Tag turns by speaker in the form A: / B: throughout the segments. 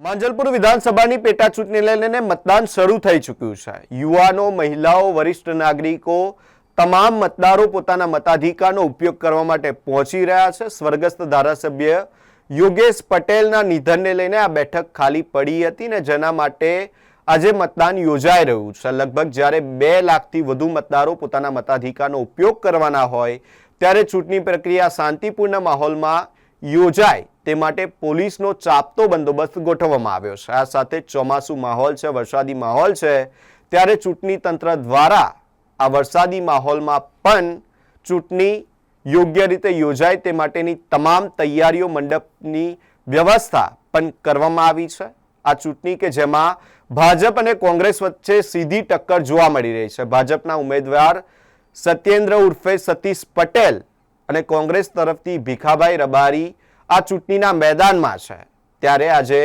A: માંજલપુર વિધાનસભાની પેટા ચૂંટણીને લઈને મતદાન શરૂ થઈ ચૂક્યું છે। યુવાનો, મહિલાઓ, વરિષ્ઠ નાગરિકો તમામ મતદારો પોતાના મતાધિકારનો ઉપયોગ કરવા માટે પહોંચી રહ્યા છે। સ્વર્ગસ્થ ધારાસભ્ય યોગેશ પટેલના નિધનને લઈને આ બેઠક ખાલી પડી હતી ને જેના માટે આજે મતદાન યોજાઈ રહ્યું છે। લગભગ જ્યારે 2 લાખથી વધુ મતદારો પોતાના મતાધિકારનો ઉપયોગ કરવાના હોય ત્યારે ચૂંટણી પ્રક્રિયા શાંતિપૂર્ણ માહોલમાં યોજાય તે માટે પોલીસનો ચાપતો બંદોબસ્ત ગોઠવવામાં આવ્યો છે। આ સાથે ચોમાસુ માહોલ છે, વરસાદી માહોલ છે, ત્યારે ચૂંટણી તંત્ર દ્વારા આ વરસાદી માહોલમાં પણ ચૂંટણી યોગ્ય રીતે યોજાય તે માટેની તમામ તૈયારીઓ મંડપની વ્યવસ્થા પણ કરવામાં આવી છે। આ ચૂંટણી કે જેમાં ભાજપ અને કોંગ્રેસ વચ્ચે સીધી ટક્કર જોવા મળી રહી છે। ભાજપના ઉમેદવાર સત્યેન્દ્ર ઉર્ફે સતીશ પટેલ અને કોંગ્રેસ તરફથી ભીખાભાઈ રબારી આ ચૂંટણીના મેદાનમાં છે। ત્યારે આજે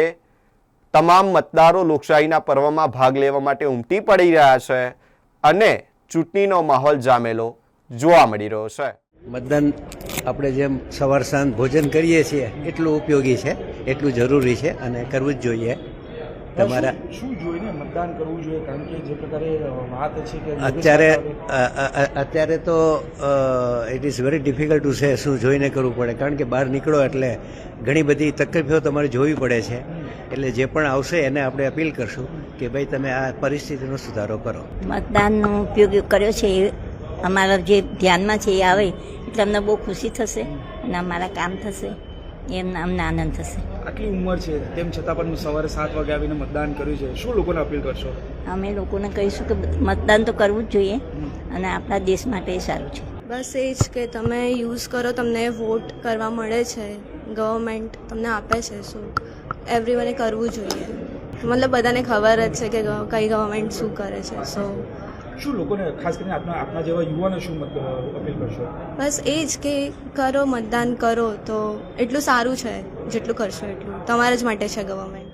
A: તમામ મતદારો લોકશાહીના પર્વમાં ભાગ લેવા માટે ઉમટી પડી રહ્યા છે અને ચૂંટણીનો માહોલ જામેલો જોવા મળી રહ્યો છે।
B: મતદાન આપણે જેમ સવાર સાંજ ભોજન કરીએ છીએ એટલું ઉપયોગી છે, એટલું જરૂરી છે અને કરવું જ જોઈએ। તમારા
C: શું જોઈને મતદાન કરવું જોઈએ? કારણ કે જે પ્રકારે વાત છે કે
B: અત્યારે તો it is very difficult to say શું જોઈને કરવું પડે, કારણ કે બહાર નીકળો એટલે ઘણી બધી તકલીફો તમારે જોવી પડે છે। એટલે જે પણ આવશે એને આપણે અપીલ કરશું કે ભાઈ તમે આ પરિસ્થિતિનો સુધારો કરો।
D: મતદાનનો ઉપયોગ કર્યો છે એ અમારા જે ધ્યાનમાં છે એ આવે એટલે અમને બહુ ખુશી થશે અને અમારા કામ થશે એમ અમને આનંદ થશે।
C: આટલી ઉંમર છે તેમ છતાં પણ સવારે 7 વાગે આવીને મતદાન કર્યું છે, શું લોકોને અપીલ કરશો?
D: અમે લોકોને કહીશું કે મતદાન તો કરવું જ જોઈએ અને આપણા દેશ માટે એ સારું છે।
E: બસ એ જ કે તમે યુઝ કરો, તમને વોટ કરવા મળે છે, ગવર્મેન્ટ તમને આપે છે, સો એવરીવને કરવું જોઈએ। મતલબ બધાને ખબર જ છે કે કઈ ગવર્મેન્ટ શું કરે છે। સો
C: શું લોકોને ખાસ કરીને આપના જેવા યુવાનો શું અપીલ કરશો?
E: બસ એ જ કે કરો, મતદાન કરો તો એટલું સારું છે, જેટલું કરશો એટલું તમારા જ માટે છે ગવર્મેન્ટ।